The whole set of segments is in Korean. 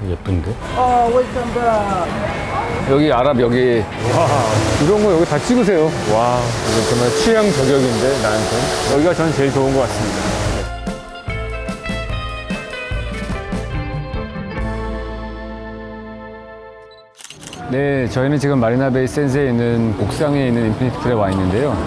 예쁜데? 웰컴 백. 여기 아랍 여기 와 이런 거 여기 다 찍으세요. 와 이거 정말 취향 저격인데 나한테 여기가 전 제일 좋은 것 같습니다. 네, 저희는 지금 마리나베이 센즈에 있는 옥상에 있는 인피니티 풀에 와 있는데요.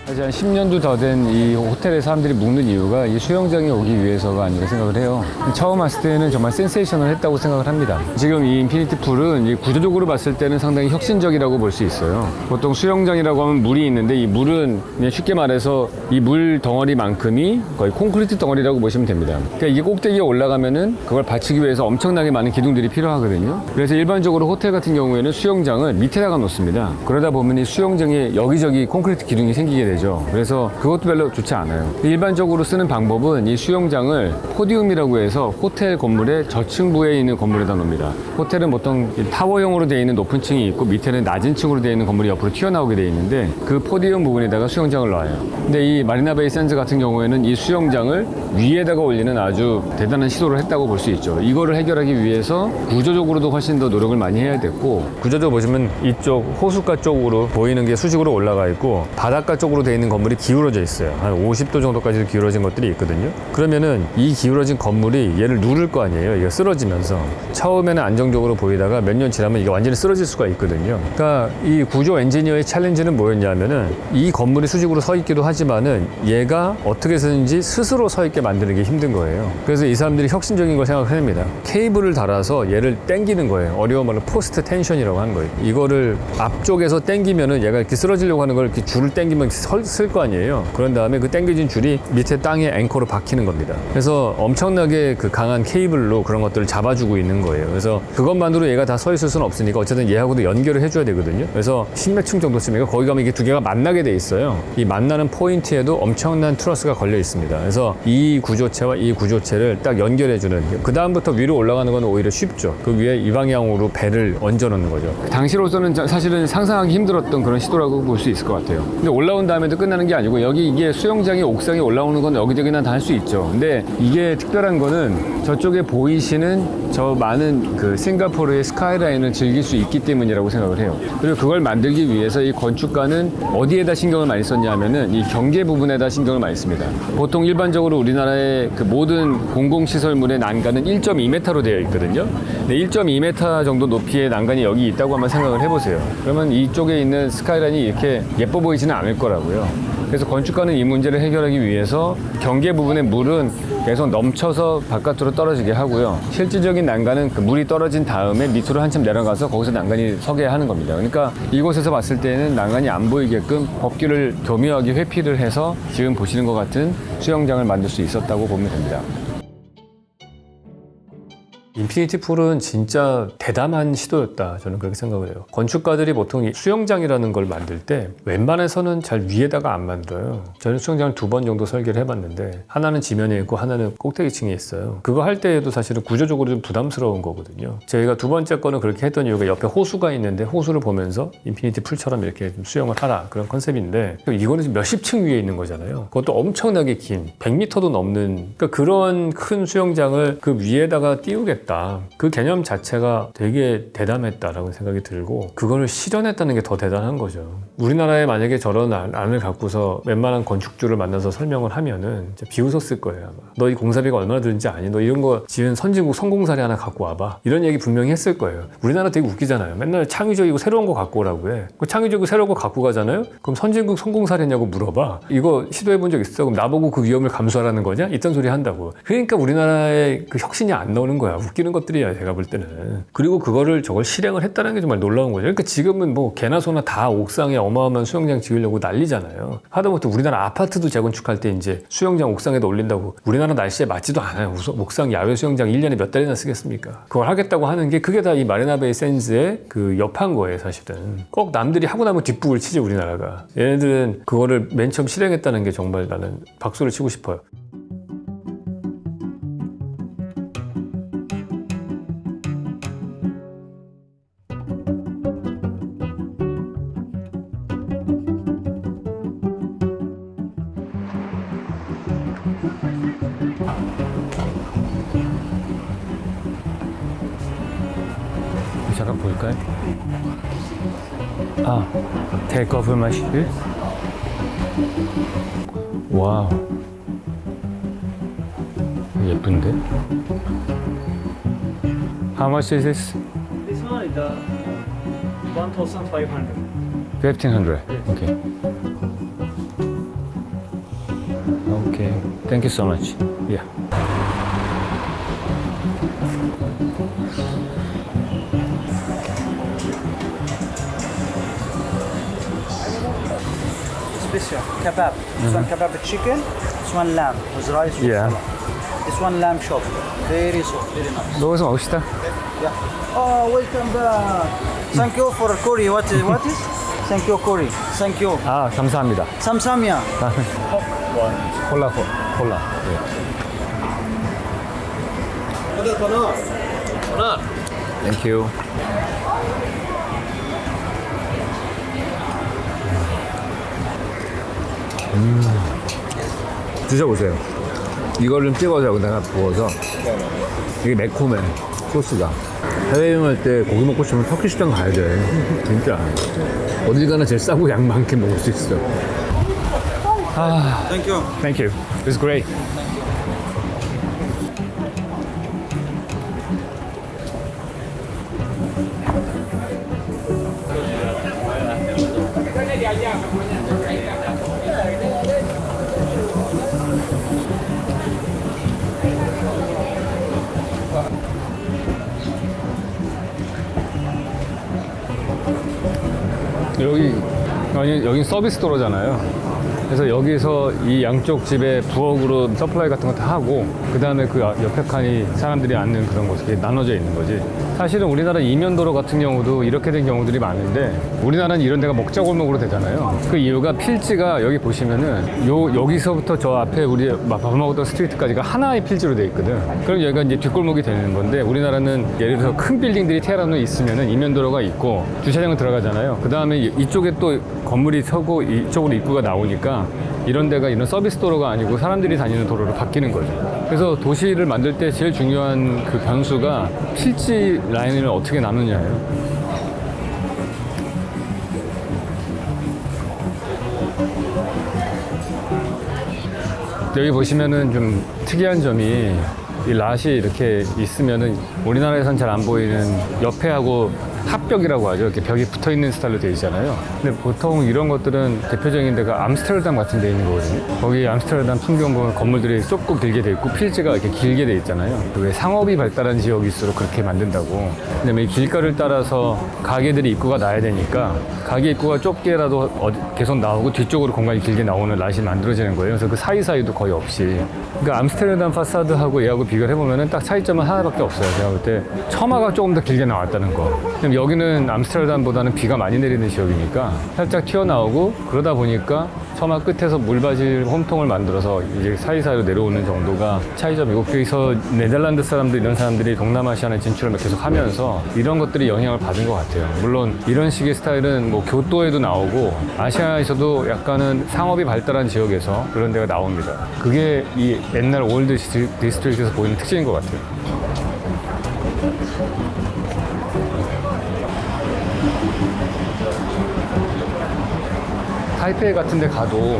아직 한 10년도 더 된 이 호텔에 사람들이 묵는 이유가 이 수영장에 오기 위해서가 아닌가 생각을 해요. 처음 왔을 때는 정말 센세이션을 했다고 생각을 합니다. 지금 이 인피니티 풀은 이 구조적으로 봤을 때는 상당히 혁신적이라고 볼 수 있어요. 보통 수영장이라고 하면 물이 있는데 이 물은 그냥 쉽게 말해서 이 물 덩어리만큼이 거의 콘크리트 덩어리라고 보시면 됩니다. 그러니까 이게 꼭대기에 올라가면은 그걸 받치기 위해서 엄청나게 많은 기둥들이 필요하거든요. 그래서 일반적으로 호텔 같은 경우에는 수영장을 밑에다가 놓습니다. 그러다 보면 이 수영장에 여기저기 콘크리트 기둥이 생기게 되죠. 그래서 그것도 별로 좋지 않아요. 일반적으로 쓰는 방법은 이 수영장을 포디움이라고 해서 호텔 건물의 저층부에 있는 건물에다 놓습니다. 호텔은 보통 타워형으로 되어 있는 높은 층이 있고 밑에는 낮은 층으로 되어 있는 건물이 옆으로 튀어나오게 되어 있는데 그 포디움 부분에다가 수영장을 놔요. 근데 이 마리나베이 샌즈 같은 경우에는 이 수영장을 위에다가 올리는 아주 대단한 시도를 했다고 볼 수 있죠. 이거를 해결하기 위해서 구조적으로도 훨씬 더 노력을 많이 해야 됐고, 구조적으로 보시면 이쪽 호숫가 쪽으로 보이는 게 수직으로 올라가 있고 바닷가 쪽으로 되어 있는 건물이 기울어져 있어요. 한 50도 정도까지 기울어진 것들이 있거든요. 그러면은 이 기울어진 건물이 얘를 누를 거 아니에요. 이게 쓰러지면서 처음에는 안정적으로 보이다가 몇 년 지나면 이게 완전히 쓰러질 수가 있거든요. 그러니까 이 구조 엔지니어의 챌린지는 뭐였냐면은 이 건물이 수직으로 서 있기도 하지만은 얘가 어떻게 해서든지 스스로 서 있게 만드는 게 힘든 거예요. 그래서 이 사람들이 혁신적인 걸 생각해냅니다. 케이블을 달아서 얘를 당기는 거예요. 어려운 말로 포스트 텐션이라고 하는 거예요. 이거를 앞쪽에서 당기면은 얘가 이렇게 쓰러지려고 하는 걸 이렇게 줄을 당기면 쓸 거 아니에요. 그런 다음에 그 당겨진 줄이 밑에 땅에 앵커로 박히는 겁니다. 그래서 엄청나게 그 강한 케이블로 그런 것들을 잡아주고 있는 거예요. 그래서 그것만으로 얘가 다 서 있을 수는 없으니까 어쨌든 얘하고도 연결을 해줘야 되거든요. 그래서 10몇 층 정도쯤이니까 거기 가면 이게 두 개가 만나게 돼 있어요. 이 만나는 포인트에도 엄청난 트러스가 걸려 있습니다. 그래서 이 구조체와 이 구조체를 딱 연결해주는, 그 다음부터 위로 올라가는 건 오히려 쉽죠. 그 위에 이 방향으로 배를 얹어 놓는 거죠. 당시로서는 사실은 상상하기 힘들었던 그런 시도라고 볼 수 있을 것 같아요. 근데 올라온 다음에도 끝나는 게 아니고 여기 이게 수영장이 옥상에 올라오는 건 여기저기나 다 할 수 있죠. 근데 이게 특별한 거는 저쪽에 보이시는 저 많은 그 싱가포르의 스카이라인을 즐길 수 있기 때문이라고 생각을 해요. 그리고 그걸 만들기 위해서 이 건축가는 어디에다 신경을 많이 썼냐 하면은 이 경계 부분에다 신경을 많이 씁니다. 보통 일반적으로 우리나라의 그 모든 공공시설물의 난간은 1.2m로 되어 있거든요. 근데 1.2m 정도 높이의 난간이 여기 있다고 한번 생각을 해보세요. 그러면 이쪽에 있는 스카이라인이 이렇게 예뻐 보이지는 않을 거라고요. 그래서 건축가는 이 문제를 해결하기 위해서 경계 부분의 물은 계속 넘쳐서 바깥으로 떨어지게 하고요. 실질적인 난간은 그 물이 떨어진 다음에 밑으로 한참 내려가서 거기서 난간이 서게 하는 겁니다. 그러니까 이곳에서 봤을 때는 난간이 안 보이게끔 법규를 교묘하게 회피를 해서 지금 보시는 것 같은 수영장을 만들 수 있었다고 보면 됩니다. 인피니티 풀은 진짜 대담한 시도였다, 저는 그렇게 생각을 해요. 건축가들이 보통 이 수영장이라는 걸 만들 때 웬만해서는 잘 위에다가 안 만들어요. 저는 수영장을 2번 정도 설계를 해봤는데 하나는 지면에 있고 하나는 꼭대기층에 있어요. 그거 할 때에도 사실은 구조적으로 좀 부담스러운 거거든요. 저희가 두 번째 거는 그렇게 했던 이유가 옆에 호수가 있는데 호수를 보면서 인피니티 풀처럼 이렇게 좀 수영을 하라, 그런 컨셉인데 이거는 몇십 층 위에 있는 거잖아요. 그것도 엄청나게 긴 100m도 넘는, 그러니까 그런 큰 수영장을 그 위에다가 띄우겠다, 그 개념 자체가 되게 대담했다라고 생각이 들고, 그거를 실현했다는 게 더 대단한 거죠. 우리나라에 만약에 저런 안을 갖고서 웬만한 건축주를 만나서 설명을 하면은 진짜 비웃었을 거예요, 아마. 너 이 공사비가 얼마나 드는지 아니? 너 이런 거 지은 선진국 성공사례 하나 갖고 와봐, 이런 얘기 분명히 했을 거예요. 우리나라 되게 웃기잖아요. 맨날 창의적이고 새로운 거 갖고 오라고 해. 그 창의적이고 새로운 거 갖고 가잖아요? 그럼 선진국 성공사례냐고 물어봐. 이거 시도해본 적 있어? 그럼 나보고 그 위험을 감수하라는 거냐? 이딴 소리 한다고. 그러니까 우리나라의 그 혁신이 안 나오는 거야. 웃기는 것들이야, 제가 볼 때는. 그리고 그거를 저걸 실행을 했다는 게 정말 놀라운 거죠. 그러니까 지금은 뭐 개나 소나 다 옥상에 어마어마한 수영장 지으려고 난리잖아요. 하다못해 우리나라 아파트도 재건축할 때 이제 수영장 옥상에다 올린다고. 우리나라 날씨에 맞지도 않아요. 옥상 야외 수영장 1년에 몇 달이나 쓰겠습니까? 그걸 하겠다고 하는 게 그게 다 이 마리나베이 샌즈의 그 옆한 거예요, 사실은. 꼭 남들이 하고 나면 뒷북을 치지, 우리나라가. 얘네들은 그거를 맨 처음 실행했다는 게 정말 나는 박수를 치고 싶어요. 잠깐 볼까요? 아, 테이크오프 마시드. 와우, 예쁜데? How much is this? This one is 1,500. 1500. Okay. Okay. Thank you so much. Yeah. Special kebab. This one kebab with chicken. This one lamb with rice. With Yeah. salad. This one lamb chop. Very soft, very nice. 먹어서 먹읍시다. Yeah. Oh, welcome back. Thank you for curry. What is? Thank you curry. Thank you. 아, 감사합니다. Samsamia. 콜라. 네. Thank you. 드셔보세요. 이걸 좀 찍어서 여기다가 부어서 이게 매콤해, 소스가. 해외여행할 때 고기 먹고 싶으면 터키 식당 가야 돼. 진짜. 어딜 가나 제일 싸고 양 많게 먹을 수 있어. Thank you. Thank you. It's great. 여긴 서비스 도로잖아요. 그래서 여기서 이 양쪽 집에 부엌으로 서플라이 같은 거 다 하고, 그 다음에 그 옆에 칸이 사람들이 앉는 그런 곳이 나눠져 있는 거지. 사실은 우리나라 이면도로 같은 경우도 이렇게 된 경우들이 많은데, 우리나라는 이런 데가 먹자골목으로 되잖아요. 그 이유가 필지가 여기 보시면은 여기서부터 저 앞에 우리 밥 먹었던 스트리트까지가 하나의 필지로 돼 있거든. 그럼 여기가 이제 뒷골목이 되는 건데, 우리나라는 예를 들어서 큰 빌딩들이 테헤란에 있으면은 이면도로가 있고 주차장을 들어가잖아요. 그 다음에 이쪽에 또 건물이 서고 이쪽으로 입구가 나오니까 이런 데가 이런 서비스 도로가 아니고 사람들이 다니는 도로로 바뀌는 거죠. 그래서 도시를 만들 때 제일 중요한 그 변수가 필지 라인을 어떻게 나누냐예요. 여기 보시면은 좀 특이한 점이, 이 랏이 이렇게 있으면은 우리나라에선 잘 안 보이는 옆에하고 합벽이라고 하죠. 이렇게 벽이 붙어 있는 스타일로 되어 있잖아요. 근데 보통 이런 것들은 대표적인 데가 암스테르담 같은 데 있는 거거든요. 거기 암스테르담 풍경 보면 건물들이 좁고 길게 돼 있고 필지가 이렇게 길게 돼 있잖아요. 왜 상업이 발달한 지역일수록 그렇게 만든다고. 왜냐면 이 길가를 따라서 가게들이 입구가 나야 되니까 가게 입구가 좁게라도 계속 나오고 뒤쪽으로 공간이 길게 나오는 랏이 만들어지는 거예요. 그래서 그 사이사이도 거의 없이. 그러니까 암스테르담 파사드하고 얘하고 비교를 해보면 딱 차이점은 하나밖에 없어요. 제가 볼 때 처마가 조금 더 길게 나왔다는 거. 여기는 암스테르담보다는 비가 많이 내리는 지역이니까 살짝 튀어나오고, 그러다 보니까 처마 끝에서 물바질 홈통을 만들어서 이제 사이사이로 내려오는 정도가 차이점이고, 그래서 네덜란드 사람들 이런 사람들이 동남아시아에 진출을 계속 하면서 이런 것들이 영향을 받은 것 같아요. 물론 이런 식의 스타일은 뭐 교토에도 나오고 아시아에서도 약간은 상업이 발달한 지역에서 그런 데가 나옵니다. 그게 이 옛날 올드 디스트릭트에서 보이는 특징인 것 같아요. 타이페이 같은 데 가도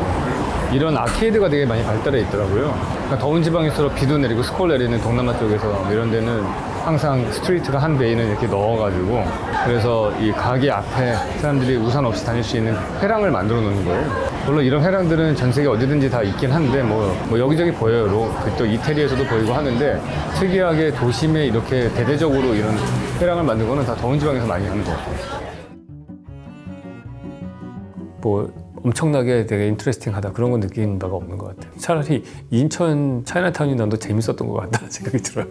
이런 아케이드가 되게 많이 발달해 있더라고요. 그러니까 더운 지방일수록 비도 내리고 스콜 내리는 동남아 쪽에서 이런 데는 항상 스트리트가 한 베이는 이렇게 넣어가지고, 그래서 이 가게 앞에 사람들이 우산 없이 다닐 수 있는 회랑을 만들어 놓는 거예요. 물론 이런 회랑들은 전 세계 어디든지 다 있긴 한데 뭐 여기저기 보여요. 또 이태리에서도 보이고 하는데, 특이하게 도심에 이렇게 대대적으로 이런 회랑을 만든 거는 다 더운 지방에서 많이 하는 것 같아요. 뭐 엄청나게 되게 인트레스팅하다 그런 건 느낀 바가 없는 것 같아요. 차라리 인천 차이나타운이 난 더 재밌었던 것 같다는 생각이 들어요.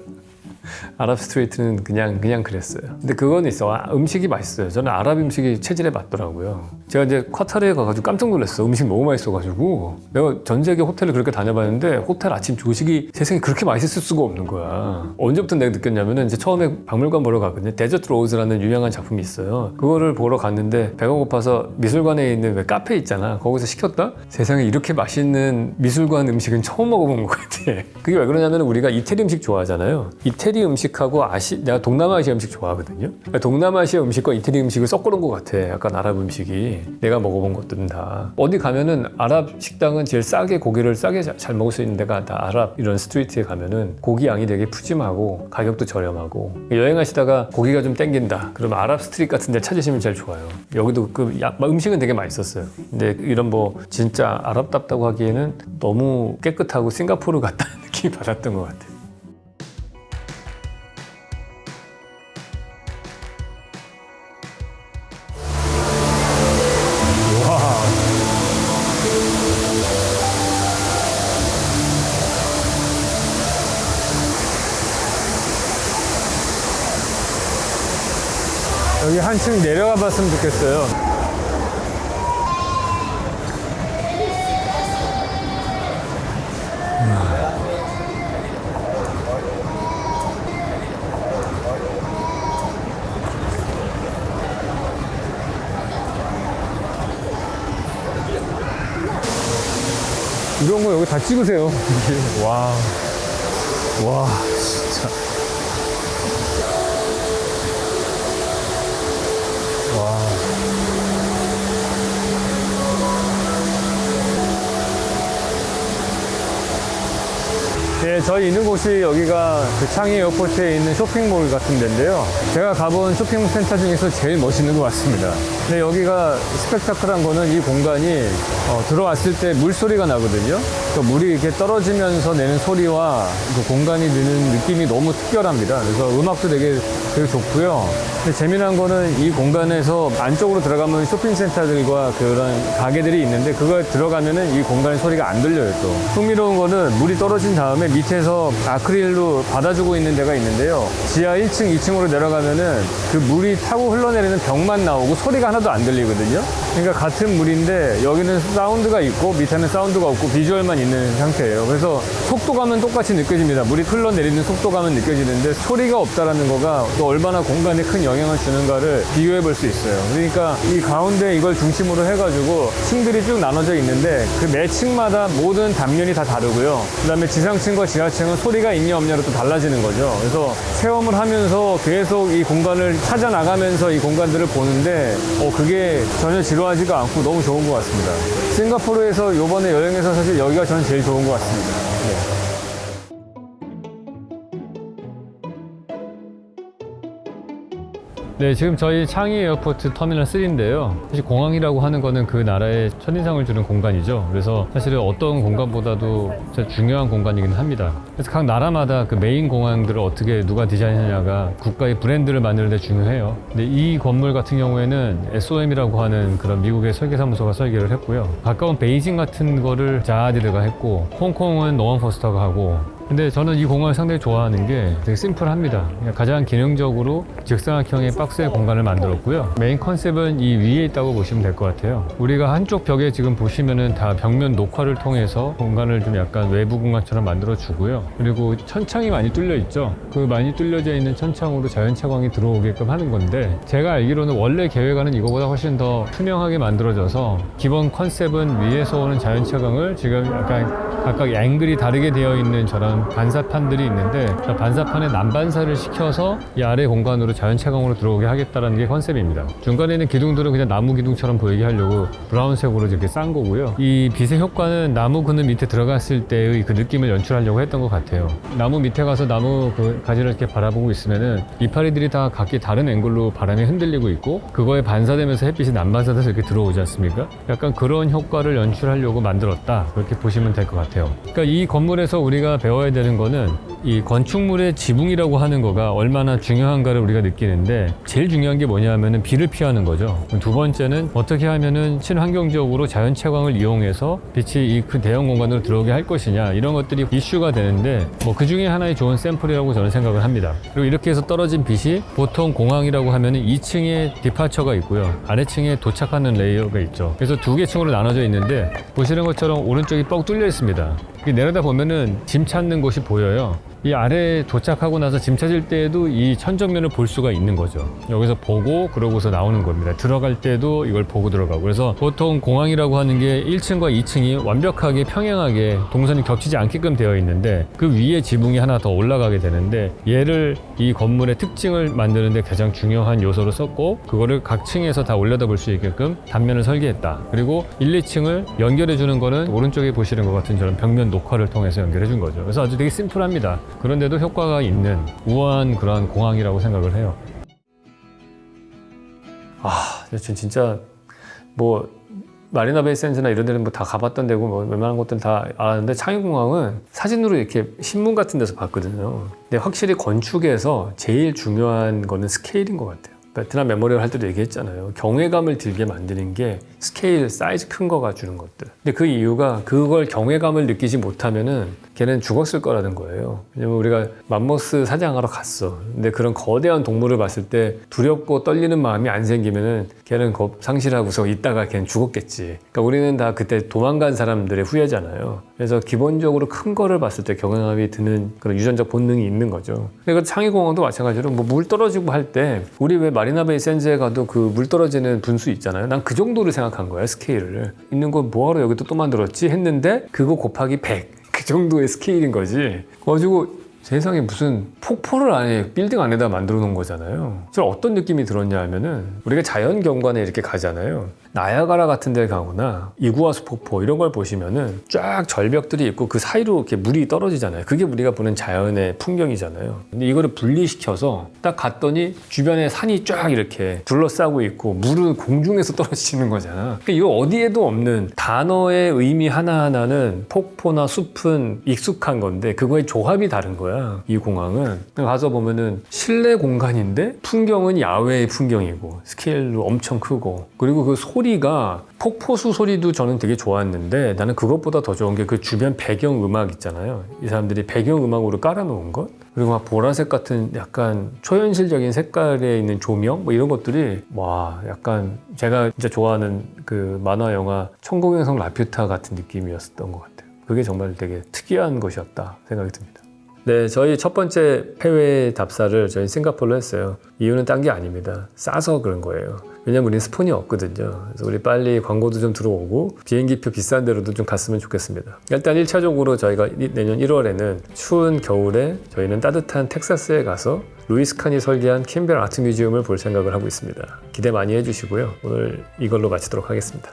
아랍 스트리트는 그냥 그랬어요. 근데 그건 있어. 음식이 맛있어요. 저는 아랍 음식이 체질에 맞더라고요. 제가 이제 쿼타르에 가가지고 깜짝 놀랐어. 음식 너무 맛있어가지고. 내가 전 세계 호텔을 그렇게 다녀봤는데 호텔 아침 조식이 세상에 그렇게 맛있을 수가 없는 거야. 언제부터 내가 느꼈냐면은 이제 처음에 박물관 보러 갔거든요. 데저트 로즈라는 유명한 작품이 있어요. 그거를 보러 갔는데 배가 고파서 미술관에 있는 왜 카페 있잖아. 거기서 시켰다? 세상에 이렇게 맛있는 미술관 음식은 처음 먹어본 것 같아. 그게 왜 그러냐면 우리가 이태리 음식 좋아하잖아요. 이태리 이태리 음식하고 내가 동남아시아 음식 좋아하거든요. 그러니까 동남아시아 음식과 이태리 음식을 섞어놓은 것 같아. 약간 아랍 음식이. 내가 먹어본 것들은 다. 어디 가면은 아랍 식당은 제일 싸게 고기를 싸게 잘 먹을 수 있는 데가 다 아랍 이런 스트리트에 가면은 고기 양이 되게 푸짐하고 가격도 저렴하고 여행하시다가 고기가 좀 땡긴다. 그러면 아랍 스트리트 같은 데 찾으시면 제일 좋아요. 여기도 음식은 되게 맛있었어요. 근데 이런 뭐 진짜 아랍답다고 하기에는 너무 깨끗하고 싱가포르 같다는 느낌이 받았던 것 같아요. 여기 한층 내려가 봤으면 좋겠어요. 이런 거 여기 다 찍으세요. 와, 와, 진짜. 와. 네, 저희 있는 곳이 여기가 그 창의 에어포트에 있는 쇼핑몰 같은 데인데요. 제가 가본 쇼핑센터 중에서 제일 멋있는 것 같습니다. 근데 여기가 스펙타클한 거는 이 공간이 들어왔을 때 물소리가 나거든요. 그 물이 이렇게 떨어지면서 내는 소리와 그 공간이 드는 느낌이 너무 특별합니다. 그래서 음악도 되게 좋고요. 근데 재미난 거는 이 공간에서 안쪽으로 들어가면 쇼핑센터들과 그런 가게들이 있는데 그걸 들어가면은 이 공간의 소리가 안 들려요 또. 흥미로운 거는 물이 떨어진 다음에 밑에서 아크릴로 받아주고 있는 데가 있는데요. 지하 1층, 2층으로 내려가면은 그 물이 타고 흘러내리는 벽만 나오고 소리가 하나도 안 들리거든요. 그러니까 같은 물인데 여기는 사운드가 있고 밑에는 사운드가 없고 비주얼만 있는 상태예요. 그래서 속도감은 똑같이 느껴집니다. 물이 흘러내리는 속도감은 느껴지는데 소리가 없다라는 거가 또 얼마나 공간에 큰 영향을 주는가를 비교해 볼 수 있어요. 그러니까 이 가운데 이걸 중심으로 해가지고 층들이 쭉 나눠져 있는데 그 매 층마다 모든 단면이 다 다르고요. 그 다음에 지상층과 지하층은 소리가 있냐 없냐로 또 달라지는 거죠. 그래서 체험을 하면서 계속 이 공간을 찾아 나가면서 이 공간들을 보는데 그게 전혀 지루하지가 않고 너무 좋은 것 같습니다. 싱가포르에서 이번에 여행해서 사실 여기가 저는 제일 좋은 것 같습니다. 네. 네, 지금 저희 창의 에어포트 터미널 3인데요. 사실 공항이라고 하는 거는 그 나라의 첫인상을 주는 공간이죠. 그래서 사실은 어떤 공간보다도 진짜 중요한 공간이긴 합니다. 그래서 각 나라마다 그 메인 공항들을 어떻게 누가 디자인하냐가 국가의 브랜드를 만드는 데 중요해요. 근데 이 건물 같은 경우에는 SOM이라고 하는 그런 미국의 설계사무소가 설계를 했고요. 가까운 베이징 같은 거를 자아디르가 했고, 홍콩은 노원 포스터가 하고, 근데 저는 이 공간을 상당히 좋아하는 게 되게 심플합니다. 가장 기능적으로 직사각형의 박스의 공간을 만들었고요. 메인 컨셉은 이 위에 있다고 보시면 될 것 같아요. 우리가 한쪽 벽에 지금 보시면은 다 벽면 녹화를 통해서 공간을 좀 약간 외부 공간처럼 만들어 주고요. 그리고 천창이 많이 뚫려 있죠. 그 많이 뚫려져 있는 천창으로 자연차광이 들어오게끔 하는 건데, 제가 알기로는 원래 계획안은 이거보다 훨씬 더 투명하게 만들어져서 기본 컨셉은 위에서 오는 자연차광을 지금 약간 각각 앵글이 다르게 되어 있는 저런 반사판들이 있는데, 저 반사판에 난반사를 시켜서 이 아래 공간으로 자연차광으로 들어오게 하겠다는 게 컨셉입니다. 중간에 있는 기둥들은 그냥 나무 기둥처럼 보이게 하려고 브라운색으로 이렇게 싼 거고요. 이 빛의 효과는 나무 그늘 밑에 들어갔을 때의 그 느낌을 연출하려고 했던 것 같아요. 나무 밑에 가서 나무 그 가지를 이렇게 바라보고 있으면은 이파리들이 다 각기 다른 앵글로 바람에 흔들리고 있고, 그거에 반사되면서 햇빛이 난반사돼서 이렇게 들어오지 않습니까? 약간 그런 효과를 연출하려고 만들었다, 그렇게 보시면 될 것 같아요. 그러니까 이 건물에서 우리가 배워야 되는 거는 이 건축물의 지붕이라고 하는 거가 얼마나 중요한가를 우리가 느끼는데, 제일 중요한 게 뭐냐면은 비를 피하는 거죠. 두 번째는 어떻게 하면은 친환경적으로 자연채광을 이용해서 빛이 이 큰 대형 공간으로 들어오게 할 것이냐, 이런 것들이 이슈가 되는데, 그 중에 하나의 좋은 샘플이라고 저는 생각을 합니다. 그리고 이렇게 해서 떨어진 빛이 보통 공항이라고 하면은 2층에 디파처가 있고요, 아래층에 도착하는 레이어가 있죠. 그래서 두 개 층으로 나눠져 있는데, 보시는 것처럼 오른쪽이 뻥 뚫려 있습니다. 내려다 보면은 짐 찾는 곳이 보여요. 이 아래에 도착하고 나서 짐 찾을 때에도 이 천정면을 볼 수가 있는 거죠. 여기서 보고 그러고서 나오는 겁니다. 들어갈 때도 이걸 보고 들어가고. 그래서 보통 공항이라고 하는 게 1층과 2층이 완벽하게 평행하게 동선이 겹치지 않게끔 되어 있는데 그 위에 지붕이 하나 더 올라가게 되는데 얘를 이 건물의 특징을 만드는데 가장 중요한 요소로 썼고 그거를 각 층에서 다 올려다 볼 수 있게끔 단면을 설계했다. 그리고 1, 2층을 연결해 주는 거는 오른쪽에 보시는 것 같은 저런 벽면 녹화를 통해서 연결해 준 거죠. 그래서 아주 되게 심플합니다. 그런데도 효과가 있는 우아한 그러한 공항이라고 생각을 해요. 진짜 뭐 마리나 베이 샌즈나 이런 데는 뭐 다 가봤던 데고 뭐 웬만한 것들은 다 알았는데 창의공항은 사진으로 이렇게 신문 같은 데서 봤거든요. 근데 확실히 건축에서 제일 중요한 거는 스케일인 것 같아요. 베트남 메모리얼 할 때도 얘기했잖아요. 경외감을 들게 만드는 게 스케일, 사이즈 큰 거가 주는 것들. 근데 그 이유가 그걸 경외감을 느끼지 못하면은 걔는 죽었을 거라는 거예요. 왜냐면 우리가 맘모스 사냥하러 갔어. 근데 그런 거대한 동물을 봤을 때 두렵고 떨리는 마음이 안 생기면은 걔는 겁 상실하고서 있다가 걔는 죽었겠지. 그러니까 우리는 다 그때 도망간 사람들의 후예잖아요. 그래서 기본적으로 큰 거를 봤을 때 경외감이 드는 그런 유전적 본능이 있는 거죠. 그러니까 창의공항도 마찬가지로 뭐 물 떨어지고 할 때 우리 왜 마리나베이 샌즈에 가도 그 물 떨어지는 분수 있잖아요. 난 그 정도를 생각한 거야, 스케일을. 있는 거 뭐하러 여기 또 만들었지 했는데 그거 곱하기 100. 그 정도의 스케일인 거지. 그래가지고 세상에 무슨 폭포를 안에 빌딩 안에다 만들어 놓은 거잖아요. 저 어떤 느낌이 들었냐 하면은 우리가 자연 경관에 이렇게 가잖아요. 나야가라 같은 데 가거나 이구아수 폭포 이런 걸 보시면은 쫙 절벽들이 있고 그 사이로 이렇게 물이 떨어지잖아요. 그게 우리가 보는 자연의 풍경이잖아요. 근데 이거를 분리시켜서 딱 갔더니 주변에 산이 쫙 이렇게 둘러싸고 있고 물은 공중에서 떨어지는 거잖아. 그러니까 이거 어디에도 없는 단어의 의미 하나하나는 폭포나 숲은 익숙한 건데 그거의 조합이 다른 거야. 이 공항은. 가서 보면은 실내 공간인데 풍경은 야외의 풍경이고 스케일로 엄청 크고 그리고 그 소리가 폭포수 소리도 저는 되게 좋았는데 나는 그것보다 더 좋은 게 그 주변 배경 음악 있잖아요. 이 사람들이 배경 음악으로 깔아놓은 것 그리고 막 보라색 같은 약간 초현실적인 색깔에 있는 조명 뭐 이런 것들이 와 약간 제가 진짜 좋아하는 그 만화 영화 천공의 성 라퓨타 같은 느낌이었던 것 같아요. 그게 정말 되게 특이한 것이었다 생각이 듭니다. 네, 저희 첫 번째 해외 답사를 저희 싱가포르로 했어요. 이유는 딴 게 아닙니다. 싸서 그런 거예요. 왜냐면 우린 스폰이 없거든요. 그래서 우리 빨리 광고도 좀 들어오고 비행기표 비싼 데로도 좀 갔으면 좋겠습니다. 일단 1차적으로 저희가 내년 1월에는 추운 겨울에 저희는 따뜻한 텍사스에 가서 루이스 칸이 설계한 캠벨 아트 뮤지엄을 볼 생각을 하고 있습니다. 기대 많이 해주시고요. 오늘 이걸로 마치도록 하겠습니다.